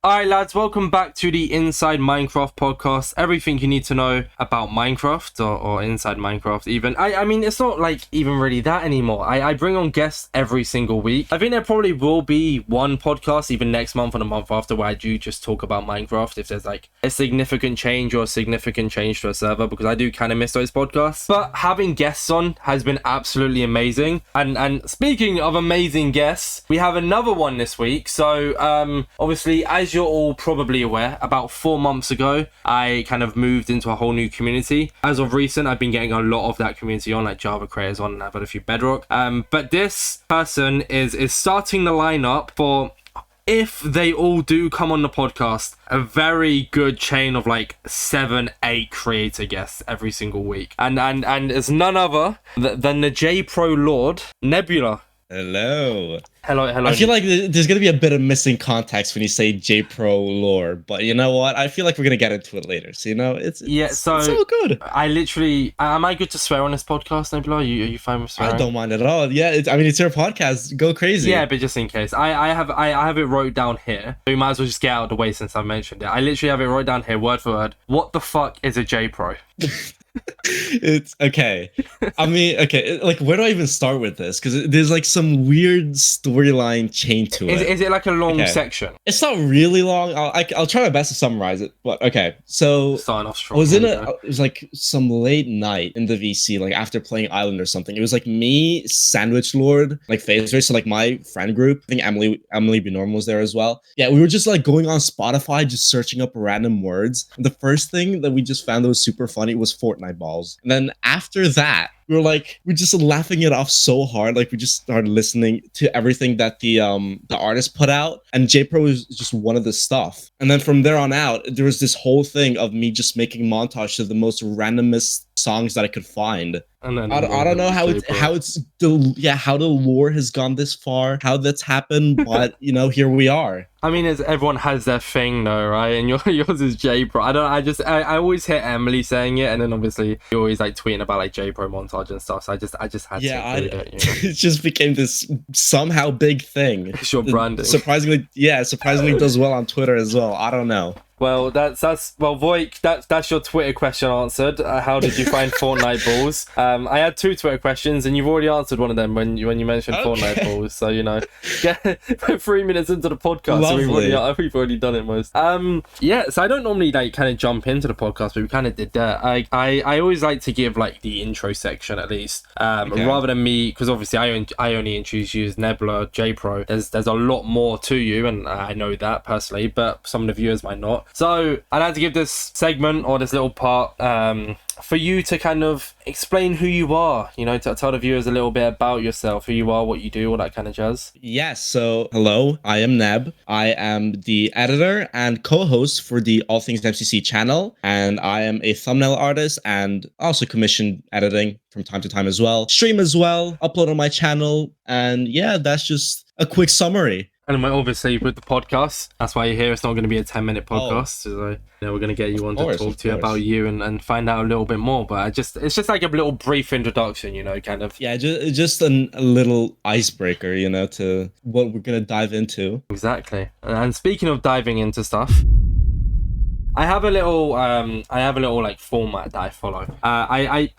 Alright lads, welcome back to the Inside Minecraft podcast. Everything you need to know about Minecraft or inside Minecraft even. I mean, it's not like even really that anymore. I bring on guests every single week. I think there probably will be one podcast even next month or the month after where I do just talk about Minecraft if there's like a significant change or a significant change to a server, because I do kind of miss those podcasts. But having guests on has been absolutely amazing. And speaking of amazing guests, we have another one this week. So obviously, as you're all probably aware, about 4 months ago, I kind of moved into a whole new community. As of recent, I've been getting a lot of that community on, like Java creators on, and I've had a few Bedrock. But this person is starting the lineup for, if they all do come on the podcast, a very good chain of like 7-8 creator guests every single week. And it's none other than the JPRO Lord, Nebular. Hello. Hello. I feel like there's going to be a bit of missing context when you say JPRO lore, but you know what? I feel like we're going to get into it later. So, you know, it's all good. I literally, am I good to swear on this podcast, Nebula? Are you fine with swearing? I don't mind at all. Yeah, it's your podcast. Go crazy. Yeah, but just in case. I have it wrote down here. We might as well just get out of the way since I've mentioned it. I literally have it wrote down here, word for word. What the fuck is a JPRO? It's okay. I mean, okay, like where do I even start with this? Because there's like some weird storyline chain to it. Is it like a long section? It's not really long. I'll try my best to summarize it. But okay, so starting off strong. It was like some late night in the VC, like after playing Island or something. It was like me, Sandwich Lord, like Phaser, so like my friend group. I think Emily B. Norm was there as well. Yeah, we were just like going on Spotify, just searching up random words. And the first thing that we just found that was super funny was Fortnite balls. And then after that, we're just laughing it off so hard. Like we just started listening to everything that the artist put out, and JPRO was just one of the stuff. And then from there on out, there was this whole thing of me just making montage of the most randomest songs that I could find. And then I don't know how the lore has gone this far, how that's happened, but you know, here we are. I mean, everyone has their thing though, right? And yours is JPRO. I always hear Emily saying it, and then obviously you always like tweeting about like JPRO montage and stuff. So I just had to include it. You know? It just became this somehow big thing. It's your branding. Surprisingly does well on Twitter as well. I don't know. Well, Voik, that's your Twitter question answered. How did you find Fortnite balls? I had 2 Twitter questions, and you've already answered one of them when you mentioned Fortnite balls. So you know, 3 minutes into the podcast, so we've already done it most. Yeah. So I don't normally like kind of jump into the podcast, but we kind of did that. I always like to give like the intro section at least, rather than me, because obviously I only introduce you as Nebular, JPRO. There's a lot more to you, and I know that personally, but some of the viewers might not. So I'd like to give this segment or this little part for you to kind of explain who you are, you know, to tell the viewers a little bit about yourself, who you are, what you do, all that kind of jazz. Yes, so hello, I am Neb. I am the editor and co-host for the AllThingsMCC channel, and I am a thumbnail artist and also commission editing from time to time as well. Stream as well, upload on my channel, and yeah, that's just a quick summary. And obviously with the podcast, that's why you're here. It's not going to be a 10-minute podcast. So, you know, we're going to get you on to talk to you about you and find out a little bit more. But it's just like a little brief introduction, you know, kind of. Yeah, just a little icebreaker, you know, to what we're going to dive into. Exactly. And speaking of diving into stuff, I have a little like format that I follow. I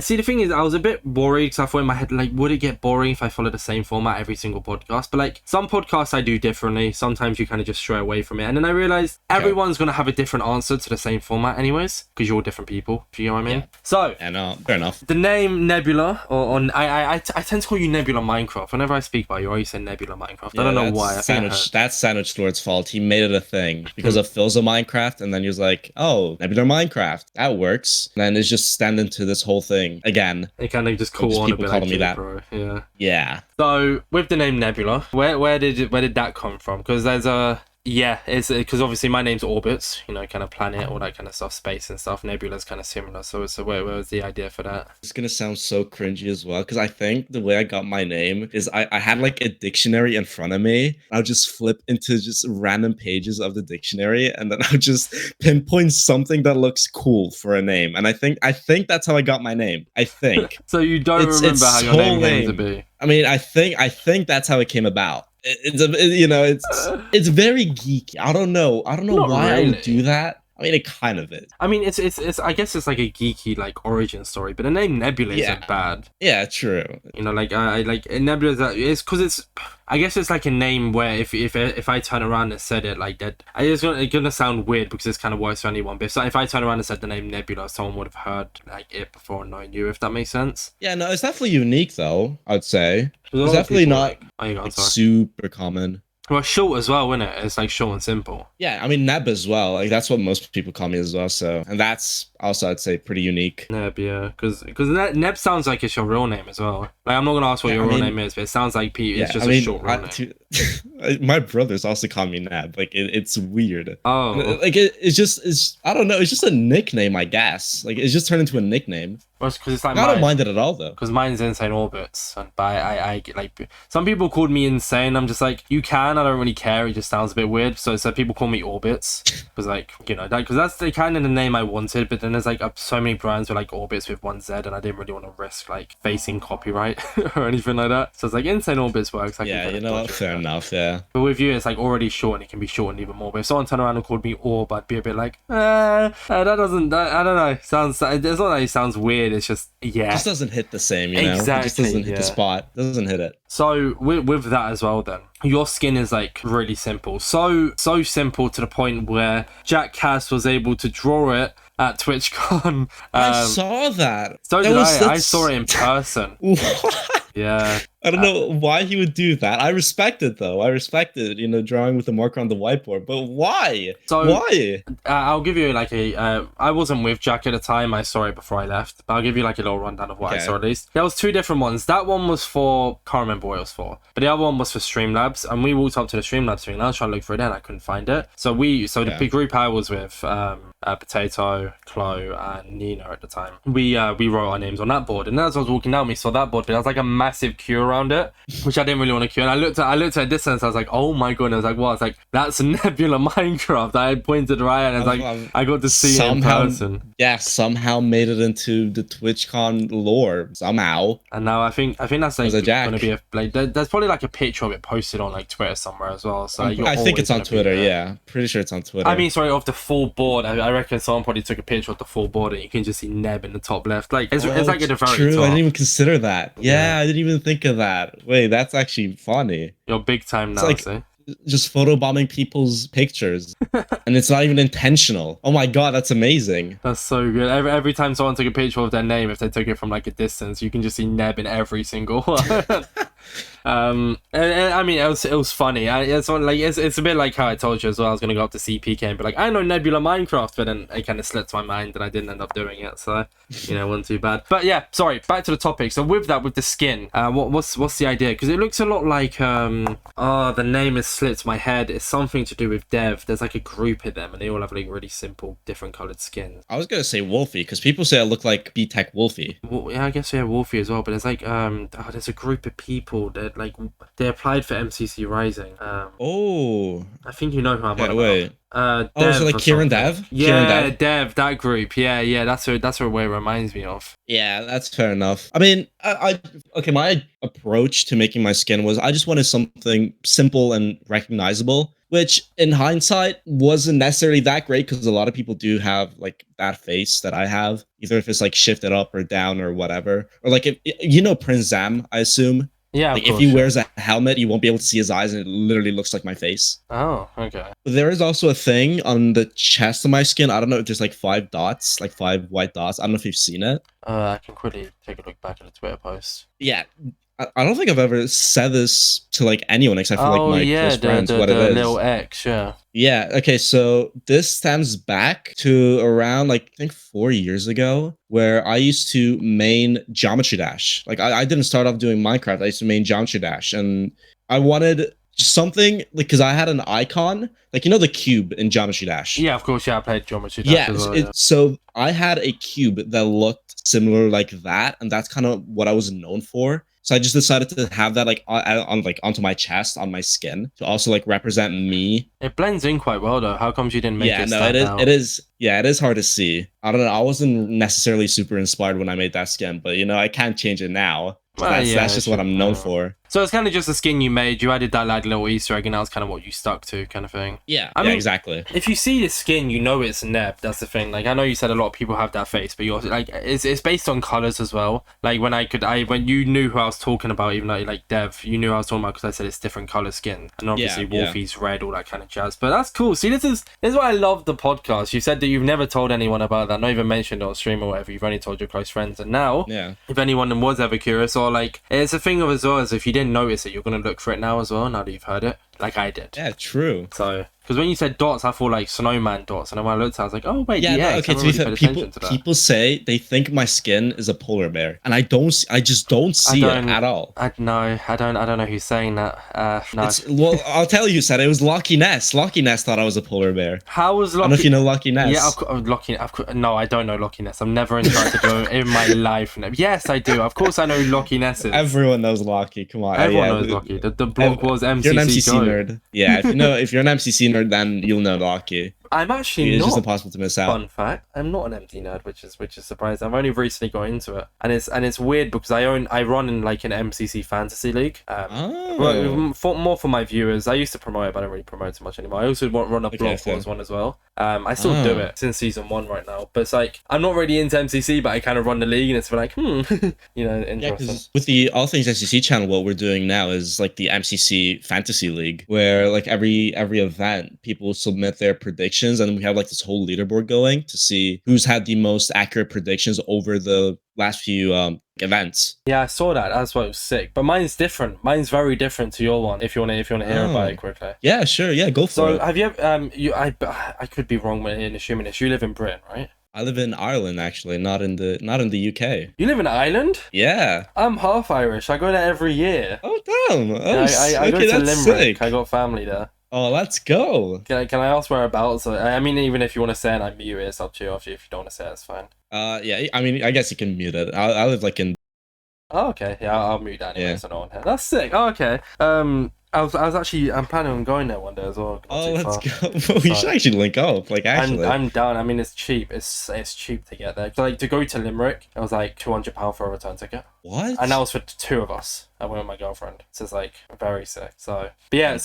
see. The thing is, I was a bit worried because I thought in my head, like, would it get boring if I follow the same format every single podcast? But like some podcasts I do differently. Sometimes you kind of just stray away from it, and then I realized everyone's gonna have a different answer to the same format, anyways, because you're all different people. Do you know what I mean? Yeah. So yeah, no, fair enough. The name Nebula, I tend to call you Nebula Minecraft. Whenever I speak about you, I always say Nebula Minecraft. Yeah, I don't know why. That's Sandwich Lord's fault. He made it a thing because of Phil's Minecraft, and then he was like, oh, Nebular Minecraft, that works. And then it's just stand into this whole thing again. It kind of just call on a bit like JPRO. Yeah. Yeah. So with the name Nebula, where did that come from? Because there's a it's because obviously my name's Orbits, you know, kind of planet, all that kind of stuff, space and stuff. Nebula's kind of similar. So where was the idea for that? It's gonna sound so cringy as well, because I think the way I got my name is I had like a dictionary in front of me. I'll just flip into just random pages of the dictionary, and then I'll just pinpoint something that looks cool for a name. And I think that's how I got my name. I think. So you don't remember how your name came to be? I mean, I think that's how it came about. it's very geeky. I don't know Not why I would really. do that. I mean, it kind of is. I mean, it's I guess it's like a geeky like origin story, but the name Nebula isn't bad. Yeah, true. You know, like I like Nebula. It's because it's. I guess it's like a name where if I turn around and said it like that, it's gonna sound weird because it's kind of works for anyone. But if I turn around and said the name Nebula, someone would have heard like it before and known you. If that makes sense. Yeah, no, it's definitely unique though. I'd say It's it's definitely not like super common. Well, short as well, isn't it? It's like short and simple. Yeah, I mean Neb as well. Like that's what most people call me as well. So, and that's also I'd say pretty unique. Neb, yeah, because Neb sounds like it's your real name as well. Like I'm not gonna ask what your real name is, but it sounds like Pete. It's just a short real name. My brothers also call me Neb. Like it's weird. Oh, like it's I don't know. It's just a nickname, I guess. Like it's just turned into a nickname. well, because it's like I don't mind it at all though. Because mine's Insane Orbits, and I like some people called me Insane. I'm just like, you can. I don't really care. It just sounds a bit weird. So people call me Orbits because like because that's the kind of the name I wanted. But then there's like so many brands with like Orbits with one Z, and I didn't really want to risk like facing copyright or anything like that. So it's like Insane Orbits works. Yeah, you know, fair enough. Yeah. But with you, it's like already short, and it can be shortened even more. But if someone turned around and called me Orb, I'd be a bit like, that doesn't. I don't know. Sounds. It's not that it sounds weird. It's just yeah. It just doesn't hit the same, you know? Exactly, It just doesn't hit the spot. Doesn't hit it. So with that as well then, your skin is like really simple. So simple to the point where Jack Cass was able to draw it at TwitchCon. I saw that. So that did I. I saw it in person. What? Yeah. I don't know why he would do that. I respect it though. I respect it, you know, drawing with a marker on the whiteboard. But why? So why? I'll give you like I wasn't with Jack at the time. I saw it before I left. But I'll give you like a little rundown of what I saw at least. There was two different ones. That one was for, can't remember what it was for. But the other one was for Streamlabs. And we walked up to the Streamlabs thing. And I was trying to look for it and I couldn't find it. So the big group I was with, Potato, Chloe, and Nina at the time. We wrote our names on that board. And as I was walking down, we saw that board. But there was like a massive queue around it, which I didn't really want to queue. And I looked at a distance. I was like, oh my god! And I was like, what? It's like that's Nebula Minecraft. I had pointed right, and I was like, I got to see it in person. Yeah, somehow made it into the TwitchCon lore somehow. And now I think that's like gonna be there's probably like a picture of it posted on like Twitter somewhere as well. So I think it's on Twitter. Yeah, pretty sure it's on Twitter. I mean, sorry, of the full board. I reckon someone probably took a picture of the full board, and you can just see Neb in the top left. Like it's like at the very true. top. I didn't even consider that. Yeah, I didn't even think of that. Wait, that's actually funny. You're big time now, see? Just photobombing people's pictures, and it's not even intentional. Oh my god, that's amazing. That's so good. Every time someone took a picture of their name, if they took it from like a distance, you can just see Neb in every single one. And I mean, it was funny. It's a bit like how I told you as well. I was gonna go up to CPK and be like, I know Nebula Minecraft, but then it kind of slipped my mind, and I didn't end up doing it. So wasn't too bad. But yeah, sorry. Back to the topic. So with the skin, what's the idea? Because it looks a lot like the name has slipped my head. It's something to do with Dev. There's like a group of them, and they all have like really simple, different colored skins. I was gonna say Wolfie because people say I look like B-Tech Wolfie. Well, yeah, I guess Wolfie as well. But there's like there's a group of people that like they applied for MCC Rising. I think you know who I'm on about. So like Kieran Dev? Yeah, Kieran Dev, that group. Yeah, that's what it reminds me of. Yeah, that's fair enough. I mean, my approach to making my skin was I just wanted something simple and recognizable, which in hindsight wasn't necessarily that great because a lot of people do have like that face that I have, either if it's like shifted up or down or whatever. Or like if you know Prince Zam, I assume. Yeah, like if he wears a helmet, you won't be able to see his eyes, and it literally looks like my face. Oh, okay. There is also a thing on the chest of my skin. I don't know if there's like 5 dots, like 5 white dots. I don't know if you've seen it. I can quickly take a look back at the Twitter post. Yeah. I don't think I've ever said this to like anyone except for like my close friends. What it is? Little X, yeah. Yeah. Okay. So this stems back to around like I think 4 years ago, where I used to main Geometry Dash. Like I didn't start off doing Minecraft. I used to main Geometry Dash, and I wanted something like because I had an icon, like you know the cube in Geometry Dash. Yeah, of course. Yeah, I played Geometry Dash. Yeah. As well, so I had a cube that looked similar like that, and that's kind of what I was known for. So I just decided to have that like onto my chest, on my skin, to also like represent me. It blends in quite well though. How comes you didn't make it stand out? It is. Yeah, it is hard to see. I don't know. I wasn't necessarily super inspired when I made that skin, but you know, I can't change it now. So that's just what I'm known for. So it's kind of just a skin you made. You added that like little Easter egg, and that was kind of what you stuck to, kind of thing. Yeah, I mean, exactly. If you see the skin, you know it's Neb. That's the thing. Like I know you said a lot of people have that face, but you also like it's based on colors as well. Like when you knew who I was talking about, even like Dev, you knew who I was talking about because I said it's different color skin, and obviously Wolfie's red, all that kind of jazz. But that's cool. See, this is why I love the podcast. You said that you've never told anyone about that, not even mentioned it on stream or whatever. You've only told your close friends, and now, if anyone was ever curious, or like it's a thing of as well as if you didn't notice it, you're gonna look for it now as well. Now that you've heard it, like I did. Yeah, true. So. Because when you said dots, I thought like snowman dots, and then when I looked at it, I was like, "Oh wait, yeah." Okay, to be fair, people say they think my skin is a polar bear, and I just don't see it at all. I don't know who's saying that. No. Well, I'll tell you, said it was Lucky Ness. Lucky Ness thought I was a polar bear. How was Lucky? I don't know if you know Lucky Ness. Yeah, no, I don't know Lucky Ness. I've never interacted with him in my life. Yes, I do. Of course, I know who Lucky Ness is. Everyone knows Lucky. Come on, everyone knows Lucky. The blog was MCC. You're an MCC nerd. Yeah, if you're an MCC nerd, then you'll know Lucky. I'm actually it's not. Just impossible to miss out. Fun fact: I'm not an MD nerd, which is surprising. I've only recently got into it, and it's weird because I run in like an MCC fantasy league. More for my viewers. I used to promote it, but I don't really promote it much anymore. I also run a blog for one as well. I still do it since season 1 right now, but it's like I'm not really into MCC, but I kind of run the league, and it's like interesting. Yeah, because with the AllThingsMCC channel, what we're doing now is like the MCC Fantasy League, where like every event, people submit their predictions, and we have like this whole leaderboard going to see who's had the most accurate predictions over the last few events. Yeah, I saw that. That's why it was sick. But mine's different. Mine's very different to your one. If you want to hear about it quickly. Yeah, sure. Yeah, go for it. So have you ever, I could be wrong in assuming this. You live in Britain, right? I live in Ireland, actually, not in the UK. You live in Ireland? Yeah. I'm half Irish. I go there every year. Oh damn! I go to Limerick. Sick. I got family there. Oh, let's go. Can I ask whereabouts? I mean, even if you want to say it, I mute it. It's up to you. If you don't want to say it, it's fine. Yeah. I mean, I guess you can mute it. I live like in. Oh, okay. Yeah, I'll mute that anyway, so no one here. That's sick. Oh, okay. I'm planning on going there one day as well. Oh, let's go. We should actually link up. Like, actually, I'm down. I mean, it's cheap. It's cheap to get there. So, like, to go to Limerick, it was like £200 for a return ticket. What? And that was for 2 of us. I went with my girlfriend. So it's like very sick. So, but yeah.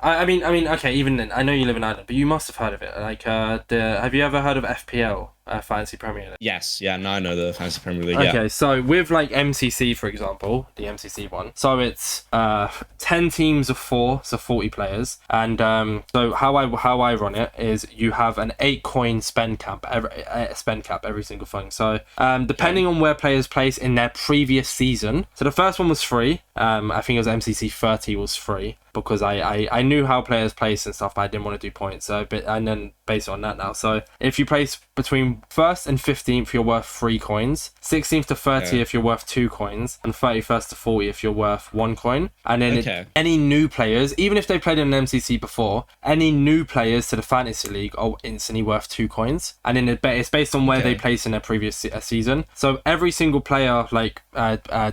I mean, okay. Even then, I know you live in Ireland, but you must have heard of it. Like, have you ever heard of FPL? Fantasy Premier League. Yes, yeah, now I know the Fantasy Premier League. Okay, so with like MCC, for example, the MCC one, so it's 10 teams of 4, so 40 players, and so how I run it is you have an 8 coin spend cap every single thing. So depending on where players place in their previous season, so the first one was free. I think it was MCC 30 was free. Because I knew how players place and stuff, but I didn't want to do points. So, and then based on that now. So if you place between 1st and 15th, you're worth 3 coins. 16th to 30th, you're worth 2 coins. And 31st to 40th, if you're worth 1 coin. And then any new players, even if they played in an MCC before, any new players to the Fantasy League are instantly worth 2 coins. And then it's based on where they place in their previous season. So every single player, like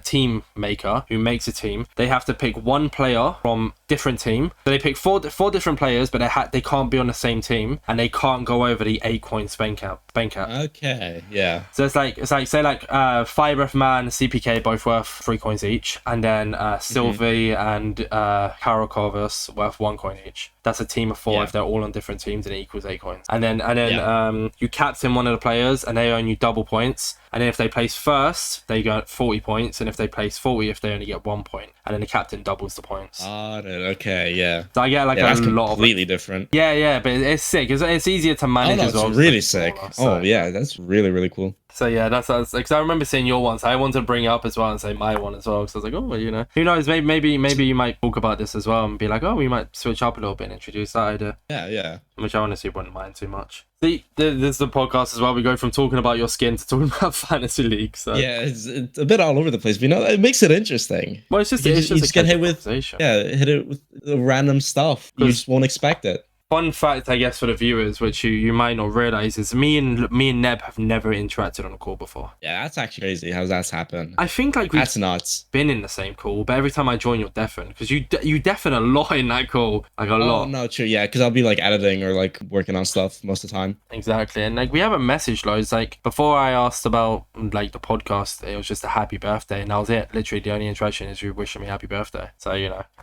team maker who makes a team, they have to pick 1 player from different team. So they pick four different players, but they can't be on the same team, and they can't go over the 8 coin spend cap. Okay, yeah. So it's like say like Firebreath Man, CPK both worth 3 coins each, and then Sylvie and Karakovas worth 1 coin each. That's a team of 4 if they're all on different teams, and it equals 8 coins. And then you captain one of the players, and they earn you double points. And then if they place first, they get 40 points, and if they place 40, if they only get 1 point, and then the captain doubles the points. Okay, yeah. So I get like that's a lot of completely different. Yeah, but it's sick. It's easier to manage as well. It's really sick. Oh yeah, that's really really cool. So yeah, that's because I remember seeing your one, so I wanted to bring it up as well and say my one as well. So I was like, oh, well, who knows? Maybe you might talk about this as well and be like, oh, we might switch up a little bit and introduce that idea. Yeah. Which I honestly wouldn't mind too much. See, this is the podcast as well. We go from talking about your skin to talking about Fantasy League. So yeah, it's a bit all over the place, but it makes it interesting. Well, it's just you just get hit with the random stuff. You just won't expect it. Fun fact, I guess, for the viewers, which you might not realize, is me and Neb have never interacted on a call before. Yeah, that's actually crazy. How's that happen? I think like we've That's nuts. been in the same call, but every time I join, you're deafened because you deafen a lot in that call, like a lot. Oh no, true. Yeah, because I'll be like editing or like working on stuff most of the time. Exactly, and like we haven't messaged loads. Like before I asked about like the podcast, it was just a happy birthday, and that was it. Literally, the only interaction is you wishing me happy birthday. So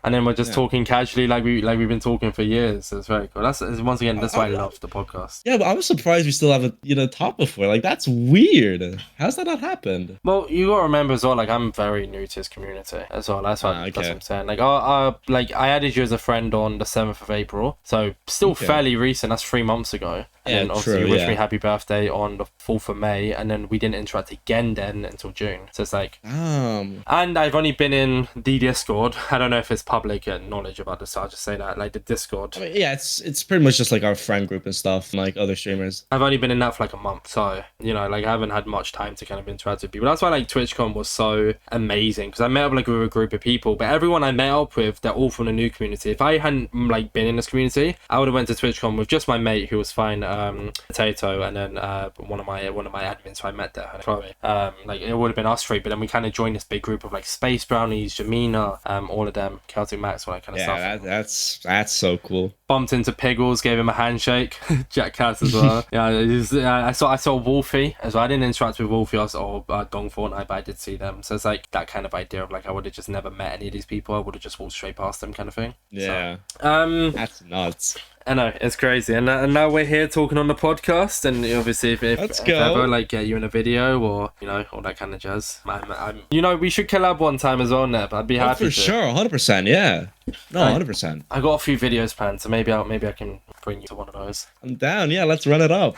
and then we're just talking casually, like we've been talking for years. So it's very cool. That's once again, that's why I love the podcast. Yeah, but I was surprised we still haven't talked before. Like that's weird. How's that not happened? Well, you gotta remember as well. Like I'm very new to this community as well. That's what I'm saying. Like I added you as a friend on the 7th of April, so still fairly recent. That's 3 months ago. And then obviously you wished me happy birthday on the 4th of May, and then we didn't interact again then until June. So it's like, and I've only been in the Discord. I don't know if it's public knowledge about this, so I'll just say that, like the Discord. I mean, yeah, it's pretty much just like our friend group and stuff, and like other streamers. I've only been in that for like a month, so like I haven't had much time to kind of interact with people. That's why like TwitchCon was so amazing, because I met up like with a group of people, but everyone I met up with, they're all from the new community. If I hadn't like been in this community, I would have went to TwitchCon with just my mate who was fine. Potato, and then one of my admins who I met there, Chloe. Like it would have been us three, but then we kind of joined this big group of like Space Brownies, Jamina, all of them, Celtic Max, all that kind of stuff. Yeah, that's so cool. Bumped into Piggles, gave him a handshake. Jack Cass as well. I saw Wolfie as well. I didn't interact with Wolfie or Dong Fortnite, but I did see them. So it's like that kind of idea of like I would have just never met any of these people. I would have just walked straight past them, kind of thing. Yeah. So, that's nuts. I know, it's crazy, and now we're here talking on the podcast, and obviously if ever like get you in a video or all that kind of jazz, I'm we should collab one time as well, Neb. I'd be happy for sure, 100%, yeah. No, 100%. I got a few videos planned, so maybe I can bring you to one of those. I'm down, yeah. Let's run it up.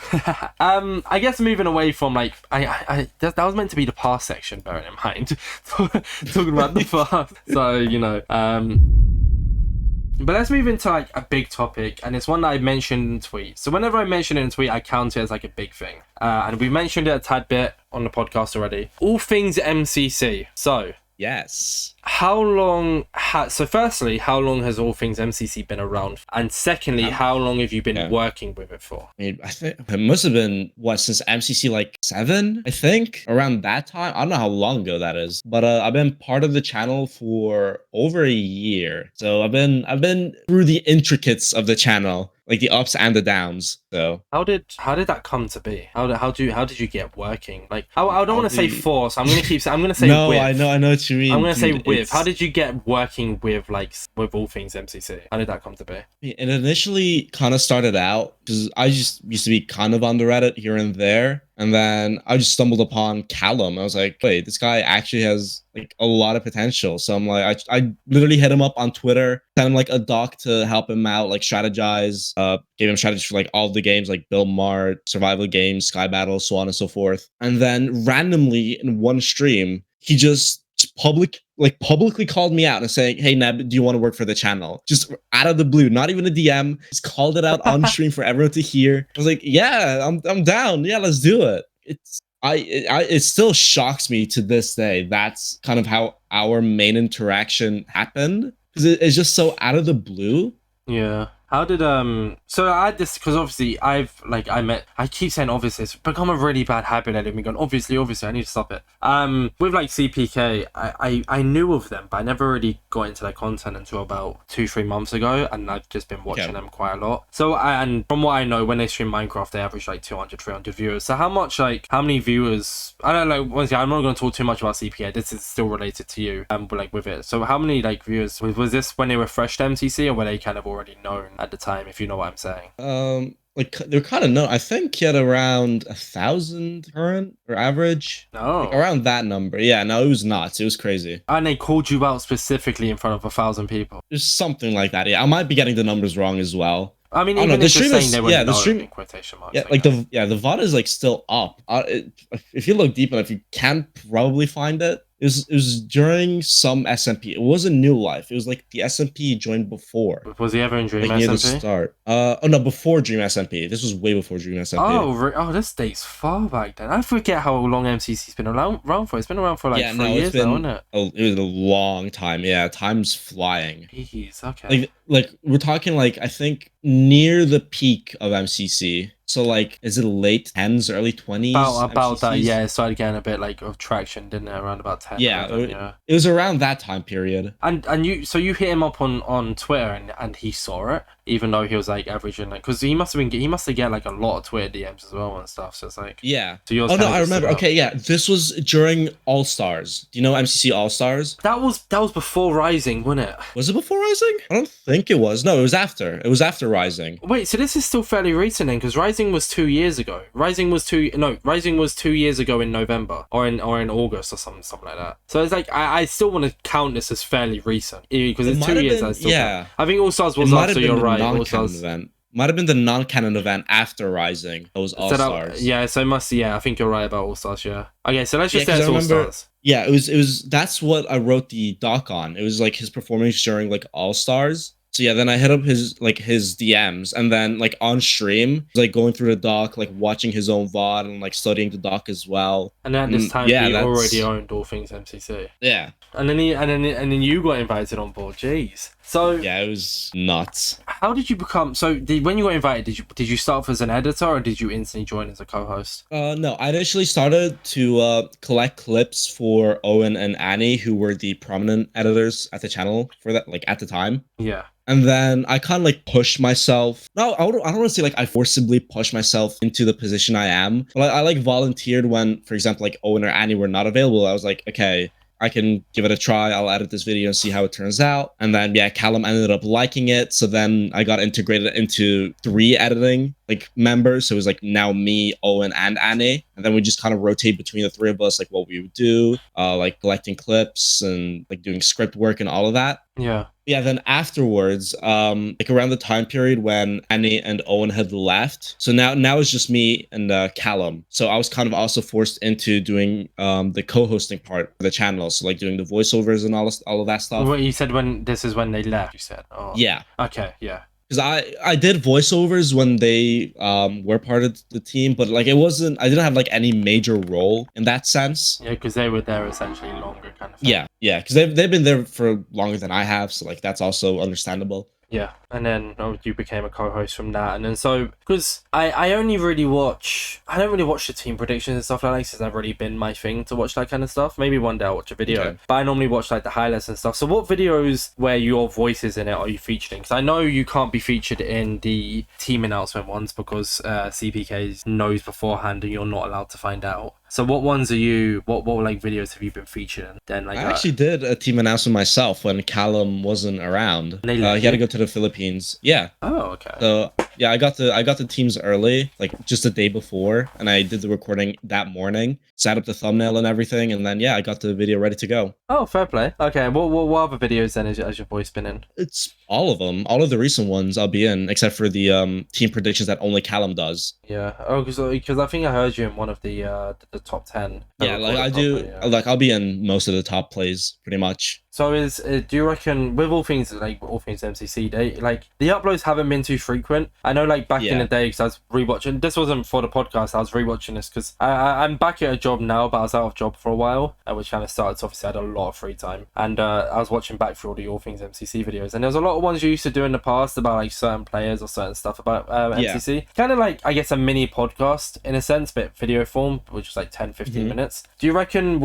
I guess moving away from like that was meant to be the past section, bearing in mind talking about the past, so But let's move into like a big topic, and it's one that I mentioned in tweet. So whenever I mention it in tweet, I count it as like a big thing. And we mentioned it a tad bit on the podcast already. All things MCC. So yes. How long so firstly, how long has All Things MCC been around? And secondly, how long have you been working with it for? I mean, I think it must have been since MCC like 7, I think, around that time. I don't know how long ago that is, but I've been part of the channel for over a year. So I've been through the intricacies of the channel, like the ups and the downs. So how did that come to be? How did you get working? Like I don't want to say for, so I'm gonna say no, with. I know what you mean. I'm gonna say with. How did you get working with All Things MCC? How did that come to be? It initially kind of started out because I just used to be kind of on the Reddit here and there, and then I just stumbled upon Callum. I was like, wait, this guy actually has like a lot of potential. So I'm like, I literally hit him up on Twitter, sent him like a doc to help him out, like strategize, gave him strategies for like all the games like Bill Mart, survival games, Sky Battle, so on and so forth. And then randomly in one stream, he just publicly called me out and saying, hey Neb, do you want to work for the channel? Just out of the blue, not even a DM, just called it out on stream for everyone to hear. I was like, yeah, I'm down. Yeah, let's do it. It still shocks me to this day. That's kind of how our main interaction happened, because it's just so out of the blue. Yeah. How did so I had this, because obviously I keep saying obviously, it's become a really bad habit lately, me going obviously I need to stop it. With like CPK, I knew of them, but I never really got into their content until about 2-3 months ago, and I've just been watching them quite a lot. So and from what I know, when they stream Minecraft, they average like 200-300 viewers. So how many viewers, I don't know, once again, I'm not going to talk too much about CPK, this is still related to you, but like with it, so how many like viewers was this when they were fresh to MCC, or were they kind of already known at the time, if you know what I'm saying? Like they're kind of known. I think he had around 1,000 current or average. Oh, like around that number. Yeah, no, it was nuts. It was crazy. And they called you out specifically in front of 1,000 people. There's something like that. Yeah, I might be getting the numbers wrong as well. I mean, even if you're saying they were the stream, in quotation marks. Yeah, like the VOD is like still up. If you look deep enough, you can probably find it. It was during some SMP. It wasn't New Life. It was like the SMP he joined before. Was he ever in Dream Like near the SMP? start. Oh no, before Dream SMP. This was way before Dream SMP. Oh, this dates far back then. I forget how long MCC's been around for. It's been around for like 3 years now, isn't it? It was a long time. Yeah, time's flying. Jeez, okay. Like we're talking like I think near the peak of MCC. So like, is it late 10s, early 20s? About that, MCCs? yeah. It started getting a bit like of traction, didn't it? Around about 10. Yeah, 11, yeah. it was around that time period. And you you hit him up on Twitter and he saw it, even though he was like averaging it, because he must have get like a lot of Twitter DMs as well and stuff. So it's like, Yeah. So yours Oh no, kinda I just remember. stood out. Okay, yeah, this was during All Stars. Do you know MCC All Stars? That was before Rising, wasn't it? Was it before Rising? I don't think it was. No, it was after. It was after Rising. Wait, so this is still fairly recent then, because Rising was 2 years ago. Rising was 2 years ago in November or in August or something like that. So it's like I still want to count this as fairly recent because it's 2 years. I still count. I think All Stars was after. You're right. All Stars event. Might have been the non-canon event after Rising. It was All Stars. Yeah, so it must. Yeah, I think you're right about All Stars. Yeah. Okay, so let's just say it's All Stars. Yeah, it was. That's what I wrote the doc on. It was like his performance during like All Stars. So yeah, then I hit up his DMs, and then like on stream, like going through the doc, like watching his own VOD and like studying the doc as well. And at this time, he already owned All Things MCC. Yeah. And then you got invited on board. Jeez. So yeah, it was nuts. How did you become? So when you got invited, did you start off as an editor or did you instantly join as a co-host? No, I initially started to collect clips for Owen and Annie, who were the prominent editors at the channel for that, like at the time. Yeah. And then I kind of like pushed myself. No, I don't want to say like I forcibly pushed myself into the position I am. But I like volunteered when, for example, like Owen or Annie were not available. I was like, okay, I can give it a try. I'll edit this video and see how it turns out. And then, yeah, Callum ended up liking it. So then I got integrated into 3 editing like members. So it was like now me, Owen, and Annie. And then we just kind of rotate between the 3 of us, like what we would do, like collecting clips and like doing script work and all of that. Yeah. Yeah, then afterwards, like around the time period when Annie and Owen had left, so now it's just me and Callum. So I was kind of also forced into doing the co-hosting part of the channel, so like doing the voiceovers and all of that stuff. What you said when they left? You said, oh. Yeah. Okay. Yeah. Because I did voiceovers when they were part of the team, but like I didn't have like any major role in that sense. Yeah, because they were there essentially longer, kind of thing. Yeah, because they've been there for longer than I have, so like that's also understandable. Yeah, and then you became a co-host from that, and then so because I don't really watch the team predictions and stuff like that. It's never really been my thing to watch that kind of stuff. Maybe one day I'll watch a video, okay. But I normally watch like the highlights and stuff. So what videos where your voice is in it are you featured in? Because I know you can't be featured in the team announcement ones because CPK knows beforehand and you're not allowed to find out. So what ones are you? What like videos have you been featured in? Then like I actually did a team announcement myself when Callum wasn't around. He had to go to the Philippines. Yeah. Oh, okay. So yeah, I got the teams early, like just the day before, and I did the recording that morning. Set up the thumbnail and everything, and then yeah, I got the video ready to go. Oh, fair play. Okay, what other videos then has your voice been in? It's all of them. All of the recent ones I'll be in, except for the team predictions that only Callum does. Yeah. Oh, because I think I heard you in one of the top 10. Yeah, like I do. Yeah. Like I'll be in most of the top plays, pretty much. So do you reckon with All Things MCC, the uploads haven't been too frequent? I know like back in the day, because I was rewatching. This wasn't for the podcast. I was rewatching this because I'm back at a job now, but I was out of job for a while, which kind of started. So obviously, I had a lot of free time, and I was watching back through all the All Things MCC videos, and there was a lot of ones you used to do in the past about like certain players or certain stuff about MCC. Kind of like I guess a mini podcast in a sense, but video form, which was like 10-15 minutes. Do you reckon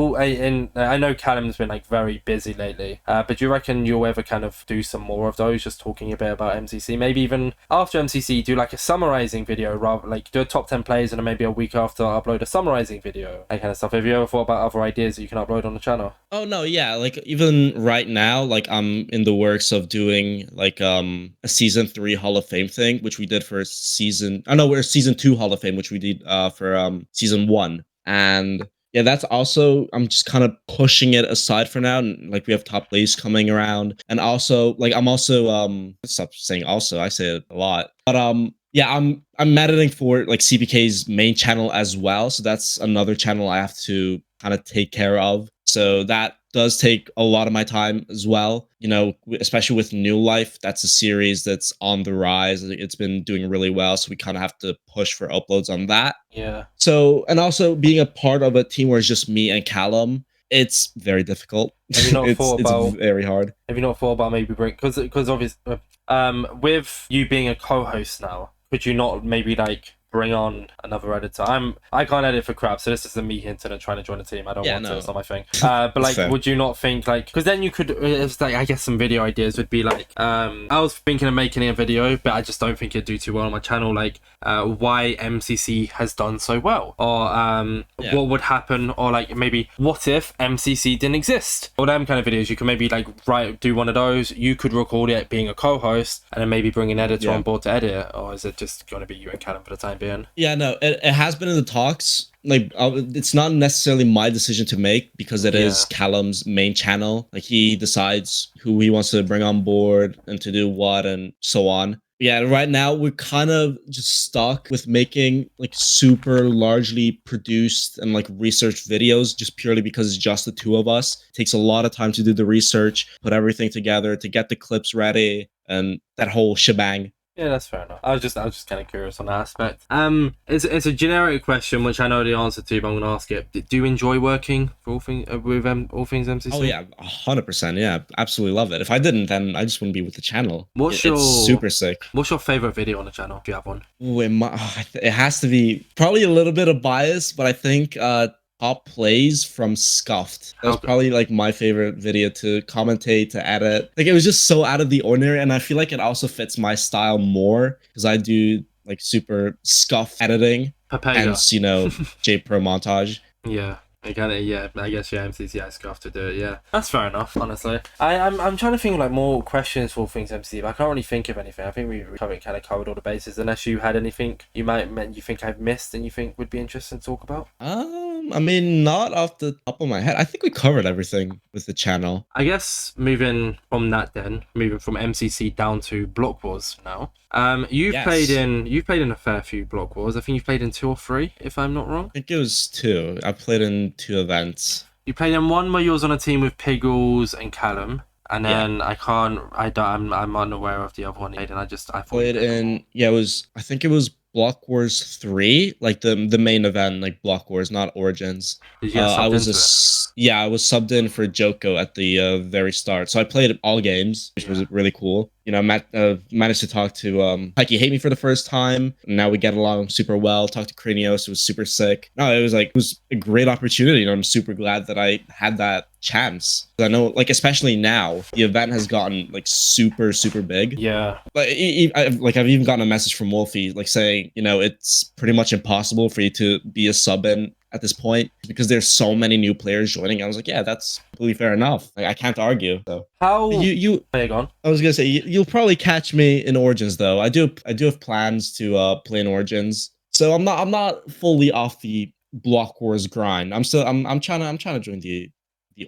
I know Callum's been like very busy lately. But do you reckon you'll ever kind of do some more of those, just talking a bit about MCC? Maybe even after MCC, do like a summarizing video, rather like do a top 10 plays and then maybe a week after upload a summarizing video, that kind of stuff. Have you ever thought about other ideas that you can upload on the channel? Oh no, yeah, like even right now, like I'm in the works of doing like a season 3 Hall of Fame thing, which we did for season 2 Hall of Fame, which we did for season 1. And yeah, that's also, I'm just kind of pushing it aside for now. And like we have top plays coming around. And also, like I'm also, stop saying also, I say it a lot. But yeah, I'm editing for like CPK's main channel as well. So that's another channel I have to kind of take care of. So that does take a lot of my time as well. You know, especially with New Life, that's a series that's on the rise. It's been doing really well, so we kind of have to push for uploads on that. Yeah. So, and also being a part of a team where it's just me and Callum, it's very difficult. Have you not thought It's about? very hard. Have you not thought about maybe bring because obviously, with you being a co-host now, could you not maybe like bring on another editor? I can't edit for crap, so this is me hinting at trying to join a team. I don't want to. It's not my thing. But like, fair. would you not think like, because then you could, it's like, I guess some video ideas would be like, I was thinking of making a video, but I just don't think it'd do too well on my channel. Like, why MCC has done so well, or what would happen, or like maybe what if MCC didn't exist, or them kind of videos. You could maybe like do one of those. You could record it being a co-host, and then maybe bring an editor on board to edit it, or is it just going to be you and Callum for the time being? Yeah, no, it has been in the talks. Like, it's not necessarily my decision to make because it is Callum's main channel. Like, he decides who he wants to bring on board and to do what and so on. Yeah, right now we're kind of just stuck with making like super largely produced and like researched videos just purely because it's just the two of us. It takes a lot of time to do the research, put everything together, to get the clips ready, and that whole shebang. Yeah, that's fair enough. I was just kind of curious on that aspect. It's a generic question which I know the answer to, but I'm gonna ask it. Do you enjoy working for all things MCC? Oh yeah, 100%. Yeah, absolutely love it. If I didn't, then I just wouldn't be with the channel. It's super sick. What's your favorite video on the channel? Do you have one? Ooh, it has to be probably a little bit of bias, but I think top plays from Scuffed. That was probably like my favorite video to commentate, to edit. Like, it was just so out of the ordinary, and I feel like it also fits my style more because I do like super scuff editing and JPRO montage. Yeah. I guess MCC I have to do it. Yeah, that's fair enough. Honestly, I'm trying to think of like more questions for things MCC, but I can't really think of anything. I think we kind of covered all the bases. Unless you had anything you think I've missed and you think would be interesting to talk about. I mean, not off the top of my head. I think we covered everything with the channel. I guess moving from MCC down to Block Wars now. You've played in a fair few Block Wars. I think you've played in 2 or 3, if I'm not wrong. I think it was 2. I played in 2 events. You played in one where you was on a team with Piggles and Callum, and then I'm unaware of the other one. And I played in I think it was Block Wars 3, like the main event, like Block Wars, not Origins. Did you get I was subbed in for Joko at the very start. So I played all games, which was really cool. You know, managed to talk to Pikey Hate Me for the first time. Now we get along super well. Talked to Kranios. It was super sick. No, it was a great opportunity, and I'm super glad that I had that chance. I know, like, especially now, the event has gotten like super big. Yeah. But I've even gotten a message from Wolfie like saying, you know, it's pretty much impossible for you to be a sub in at this point because there's so many new players joining. I was like, yeah, that's completely fair enough. Like, I can't argue. So how you hang on. I was gonna say you'll probably catch me in Origins though. I do have plans to play in Origins. So I'm not fully off the Block Wars grind. I'm trying to join the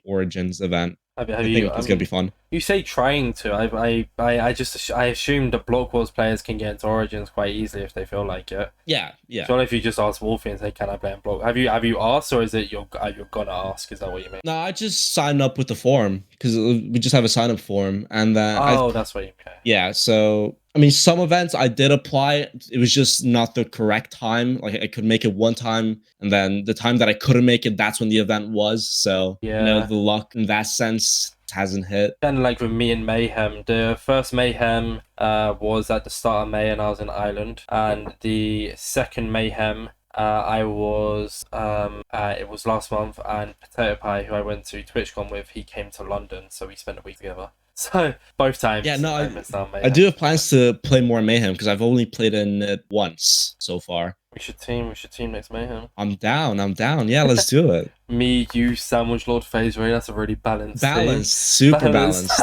Origins event. I think it's gonna be fun. You say trying to. I assume the Block Wars players can get into Origins quite easily if they feel like it. Yeah. So if you just ask Wolfie and say, "Can I play in Block?" Have you asked, or is it you're gonna ask? Is that what you mean? No, I just signed up with the forum because we just have a sign up form, and then that's what you mean. Yeah. So I mean, some events I did apply. It was just not the correct time. Like, I could make it one time, and then the time that I couldn't make it, that's when the event was. So you know, the luck in that sense hasn't hit. Kind of like with me and Mayhem. The first Mayhem was at the start of May, and I was in Ireland, and the second Mayhem it was last month, and Potato Pie, who I went to TwitchCon with, he came to London, so we spent a week together. So both times. Yeah, no, I do have plans to play more Mayhem because I've only played in it once so far. We should team next Mayhem. I'm down. Yeah, let's do it. Me, you, Sandwich Lord, FaZe Ray. That's a really balanced. Super balanced.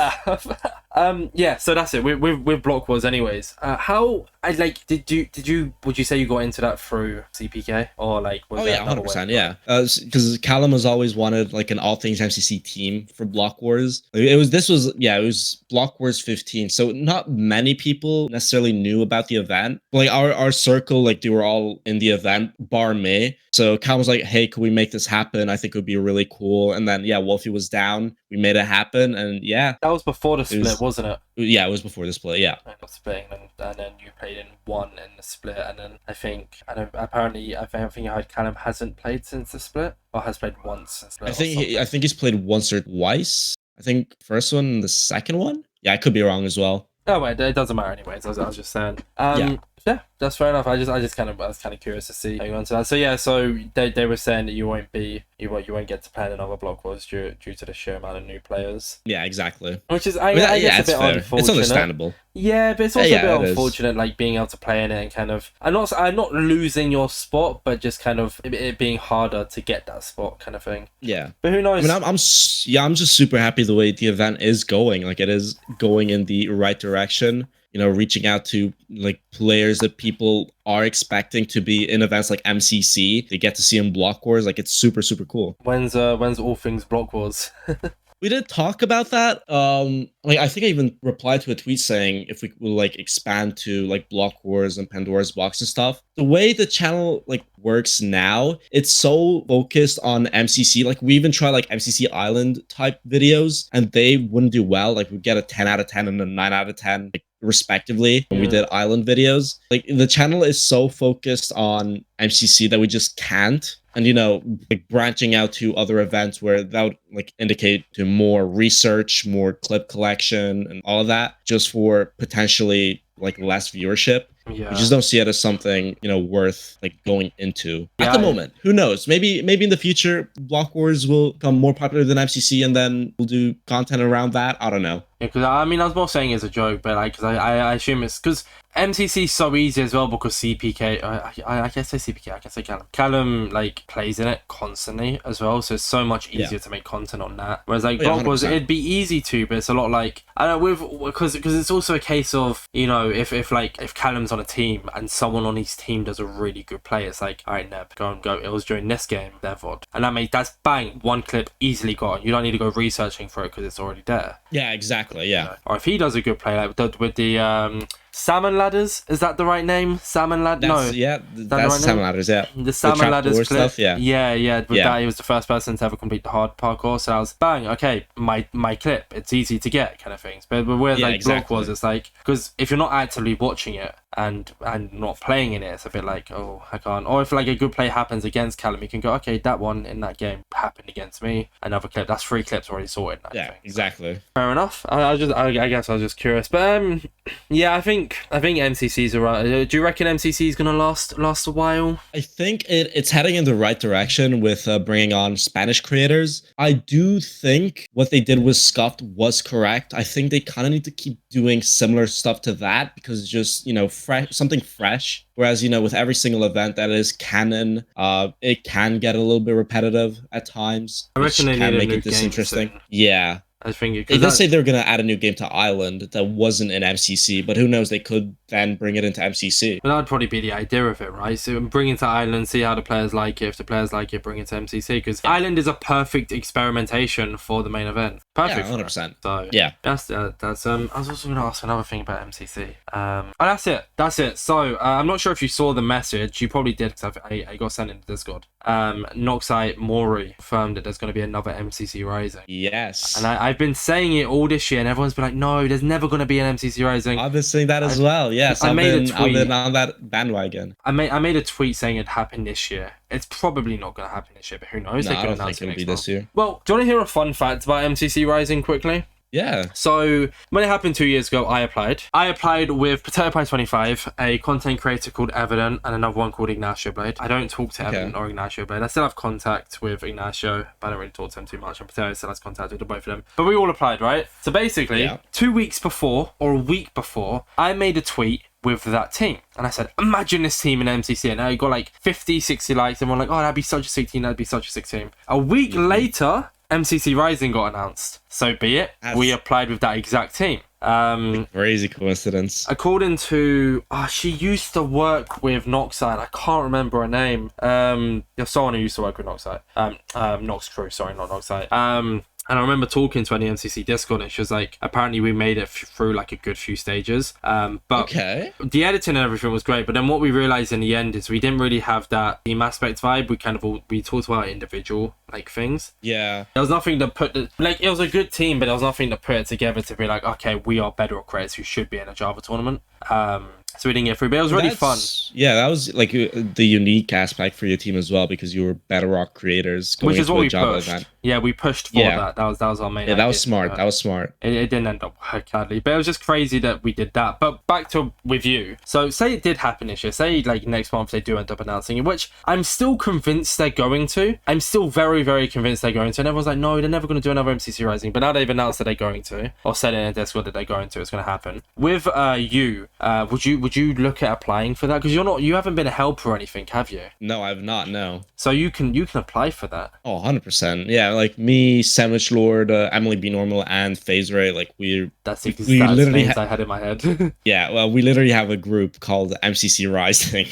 Yeah, so that's it. With Block Wars, anyways. How I like did you would you say you got into that through CPK or like was Oh there yeah, another 100%. way? Yeah, because Callum has always wanted like an All Things MCC team for Block Wars. Like, it was Block Wars 15. So not many people necessarily knew about the event. Like our circle, like they were all in the event, bar me. So Callum was like, "Hey, could we make this happen? I think it would be really cool." And then yeah, Wolfie was down. We made it happen, and yeah, That was before the it split, was wasn't it? yeah, it was before this play. Yeah. I got splitting and then you played in one in the split and then I don't apparently I think I heard Callum hasn't played since the split or has played once since the split. I think he's played once or twice. I think first one and the second one. Yeah, I could be wrong as well. Oh wait, it doesn't matter anyways. I was just saying. Yeah. Yeah, that's fair enough. I was kind of curious to see how you answer that. So yeah, so they were saying that you won't get to play in another Block Wars due to the sheer amount of new players. Yeah, exactly. Which is I guess a bit fair. unfortunate. It's understandable. Yeah, but it's also a bit it is. unfortunate, like being able to play in it and kind of I'm not losing your spot, but just kind of it being harder to get that spot, kind of thing. Yeah. But who knows? I mean, I'm just super happy the way the event is going. Like it is going in the right direction. You know, reaching out to like players that people are expecting to be in events like MCC. They get to see in Block Wars. Like it's super super cool. When's All Things Block Wars? We did talk about that. Like I think I even replied to a tweet saying if we will like expand to like Block Wars and Pandora's Box and stuff. The way the channel like works now, it's so focused on MCC. Like we even try like MCC Island type videos, and they wouldn't do well. Like we get a 10 out of 10 and a 9 out of 10, like, respectively when we did Island videos. Like the channel is so focused on MCC that we just can't. And you know, like branching out to other events where that would like indicate to more research, more clip collection, and all of that, just for potentially like less viewership. Yeah. We just don't see it as something, you know, worth like going into at the moment. Who knows? Maybe in the future, Block Wars will become more popular than MCC, and then we'll do content around that. I don't know. Yeah, because I mean, I was more saying as a joke, but like, because I assume it's because MCC is so easy as well because CPK. I can say CPK. I can say Callum. Callum like plays in it constantly as well, so it's so much easier to make content on that. Whereas like Block Wars, it'd be easy to, but it's a lot like I don't know because it's also a case of you know if Callum's on a team and someone on his team does a really good play, it's like all right, Neb, go. It was during this game, their VOD, and that's bang, one clip easily got. You don't need to go researching for it because it's already there. Yeah, exactly. Yeah. Or if he does a good play like with the Salmon Ladders, is that the right name? Salmon Ladders? No. Yeah, that's Salmon Ladders, yeah. The Salmon Ladders clip. Stuff, yeah. Yeah. With that, he was the first person to ever complete the hard parkour. So I was, bang, okay, my clip. It's easy to get kind of things. But with Block Wars, it's like, because if you're not actively watching it and not playing in it, it's a bit like, oh, I can't. Or if like a good play happens against Callum, you can go, okay, that one in that game happened against me. Another clip. That's 3 clips already sorted. Yeah, exactly. Fair enough. I guess I was just curious. But yeah, I think MCC's alright. Do you reckon MCC's gonna last a while? I think it's heading in the right direction with bringing on Spanish creators. I do think what they did with Scuffed was correct. I think they kind of need to keep doing similar stuff to that because it's just, you know, something fresh. Whereas, you know, with every single event that is canon, it can get a little bit repetitive at times. I reckon they can need make a new it disinteresting. game soon. Yeah. I think they did say they were going to add a new game to Island that wasn't in MCC, but who knows? They could then bring it into MCC. But that'd probably be the idea of it, right? So bring it to Island, see how the players like it. If the players like it, bring it to MCC because Island is a perfect experimentation for the main event. Perfect. Yeah, 100%. So yeah, that's. I was also going to ask another thing about MCC. That's it. So I'm not sure if you saw the message. You probably did because I got sent into Discord. Noxite Mori confirmed that there's going to be another MCC Rising. Yes. And I've been saying it all this year, and everyone's been like, "No, there's never going to be an MCC Rising." I've been saying that as well. Yes, I've been on that bandwagon. I made a tweet saying it happened this year. It's probably not going to happen this year, but who knows? No, I don't think it'll be this year. Well, do you want to hear a fun fact about MCC Rising quickly? Yeah. So when it happened 2 years ago, I applied. I applied with Potato Pie 25, a content creator called Evident, and another one called Ignacio Blade. I don't talk to Evident or Ignacio Blade. I still have contact with Ignacio, but I don't really talk to him too much. And Potato still has contact with both of them. But we all applied, right? So basically, 2 weeks before, or a week before, I made a tweet with that team. And I said, imagine this team in MCC. And I got like 50, 60 likes. And we're like, oh, that'd be such a sick team. That'd be such a sick team. A week later, MCC Rising got announced. So be it. We applied with that exact team. Crazy coincidence. According to, she used to work with Noxide. I can't remember her name. There's someone who used to work with Noxide. Nox Crew, sorry, not Noxide. And I remember talking to her in the MCC Discord, and she was like, apparently we made it through like a good few stages. But Okay. the editing and everything was great. But then what we realized in the end is we didn't really have that team aspect vibe. We talked about individual like things. Yeah. There was nothing to put it was a good team, but there was nothing to put it together to be like, okay, we are bedrock creators who should be in a Java tournament. So we didn't get through, but it was really fun. Yeah, that was like the unique aspect for your team as well, because you were bedrock creators going Which is into what a we Java pushed. event. Yeah, we pushed for that. That was our main. Yeah, that was idea. smart. That was smart. It didn't end up working badly, but it was just crazy that we did that. But back to with you. So say it did happen this year. Say like next month they do end up announcing it, which I'm still convinced they're going to. I'm still very, very convinced they're going to. And everyone's like, no, they're never going to do another MCC Rising. But now they've announced that they're going to, or said it in a Discord that they're going to. It's going to happen. With would you look at applying for that? Because you haven't been a helper or anything, have you? No, I've not. No. So you can apply for that. Oh, 100%. Yeah, like me, Sandwich Lord, Emily B. Normal, and Phase Ray, like That's we exact literally names I had in my head. Yeah, well, we literally have a group called MCC Rising,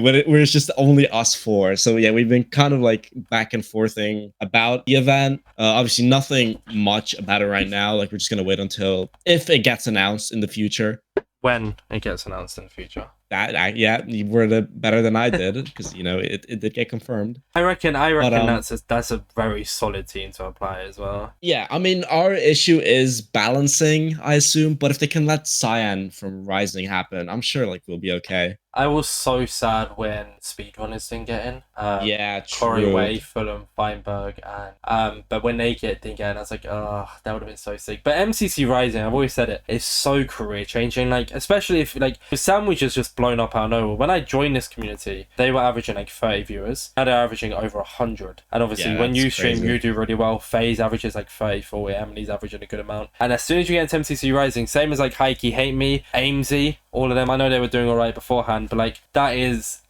where it's just only us four. So yeah, we've been kind of like back and forthing about the event. Obviously, nothing much about it right now. Like we're just gonna wait until if it gets announced in the future. When it gets announced in the future. Yeah, you were better than I did, because it did get confirmed. I reckon that's a very solid team to apply as well. Yeah, I mean, our issue is balancing, I assume, but if they can let Cyan from Rising happen, I'm sure like we'll be okay. I was so sad when Speedrunners didn't get in. Yeah, Corey true. Way, Fulham, Feinberg, and but when they didn't get in, I was like, oh, that would have been so sick. But MCC Rising, I've always said it, is so career changing. Like, especially if like the sandwich is just blown up out of nowhere. When I joined this community, they were averaging like 30 viewers. Now they're averaging over 100. And obviously, Yeah, when you that's stream, crazy. you do really well. FaZe averages like 30, 40. Emily's averaging a good amount. And as soon as you get into MCC Rising, same as like Heike, Hate Me, AimZ, all of them. I know they were doing all right beforehand, but like that is,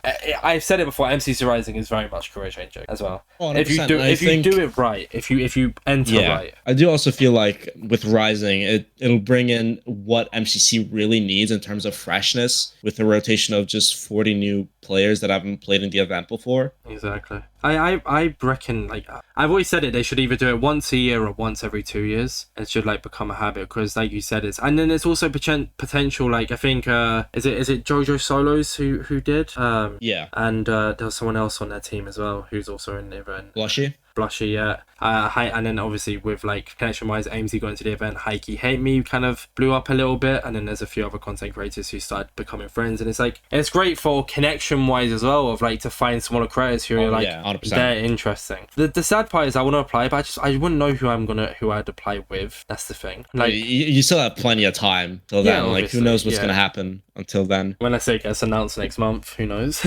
I've said it before. MCC Rising is very much career changing as well. If you 100%. do, I if you think- do it right, if you enter right. I do also feel like with Rising, it'll bring in what MCC really needs in terms of freshness, with the rotation of just 40 new players that haven't played in the event before. Exactly. I reckon, like, I've always said it, they should either do it once a year or once every 2 years. It should like become a habit, because like you said, and then there's also potential, like I think is it Jojo Solos who did Yeah. and there was someone else on their team as well who's also in the event. Blushy. Yeah. And then obviously with like connection wise, AimZ going to the event, Heike Hate Me kind of blew up a little bit, and then there's a few other content creators who started becoming friends, and it's great for connection wise as well, of like to find smaller creators who are like 100%. they're interesting. The sad part is I want to apply, but I wouldn't know who I'd apply with. That's the thing. Like You still have plenty of time till Yeah, then. Like who obviously, knows what's yeah. gonna happen until then. when I say it gets announced next month, who knows?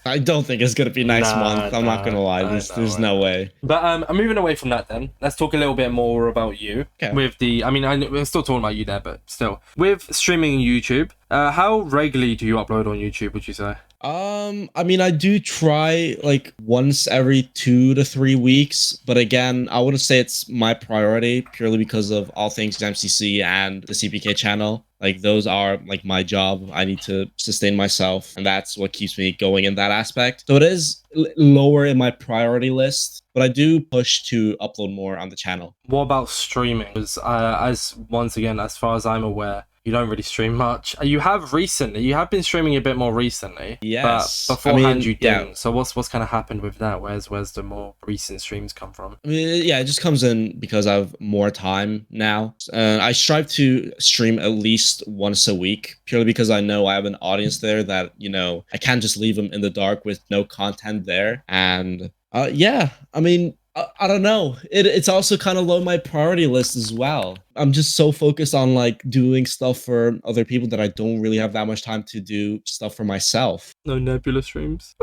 I don't think it's gonna be next Nah, month. I'm not gonna lie. I There's know. no way. But I'm moving away from that then. Let's talk a little bit more about you. Okay. With we're still talking about you there, but still. With streaming on YouTube, how regularly do you upload on YouTube, would you say? I mean, I do try like once every 2 to 3 weeks, but again, I wouldn't say it's my priority, purely because of AllThingsMCC and the CPK channel. Like those are like my job. I need to sustain myself, and that's what keeps me going in that aspect. So it is lower in my priority list, but I do push to upload more on the channel. What about streaming? Because as far as I'm aware, you don't really stream much. You have been streaming a bit more recently. Yes. But beforehand I mean, you yeah. didn't. So what's kind of happened with that? Where's the more recent streams come from? I mean, yeah, it just comes in because I have more time now. I strive to stream at least once a week, purely because I know I have an audience there that, I can't just leave them in the dark with no content there. And yeah, I mean, I don't know. It's also kind of low on my priority list as well. I'm just so focused on like doing stuff for other people that I don't really have that much time to do stuff for myself. No Nebular streams.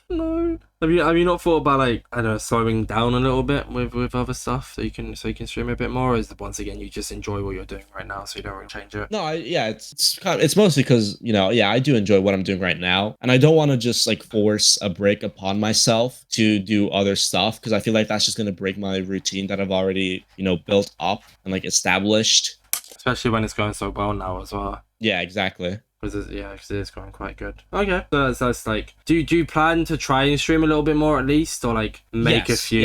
No. Have you not thought about like, I don't know, slowing down a little bit with other stuff so you can stream a bit more? Or is it, once again, you just enjoy what you're doing right now, so you don't really change it? No, it's mostly because I do enjoy what I'm doing right now, and I don't want to just like force a break upon myself to do other stuff, because I feel like that's just gonna break my routine that I've already built up and like established. especially when it's going so well now as well. Yeah, exactly. Because it is going quite good. Okay, so that's like, do you plan to try and stream a little bit more at least, or like make a few,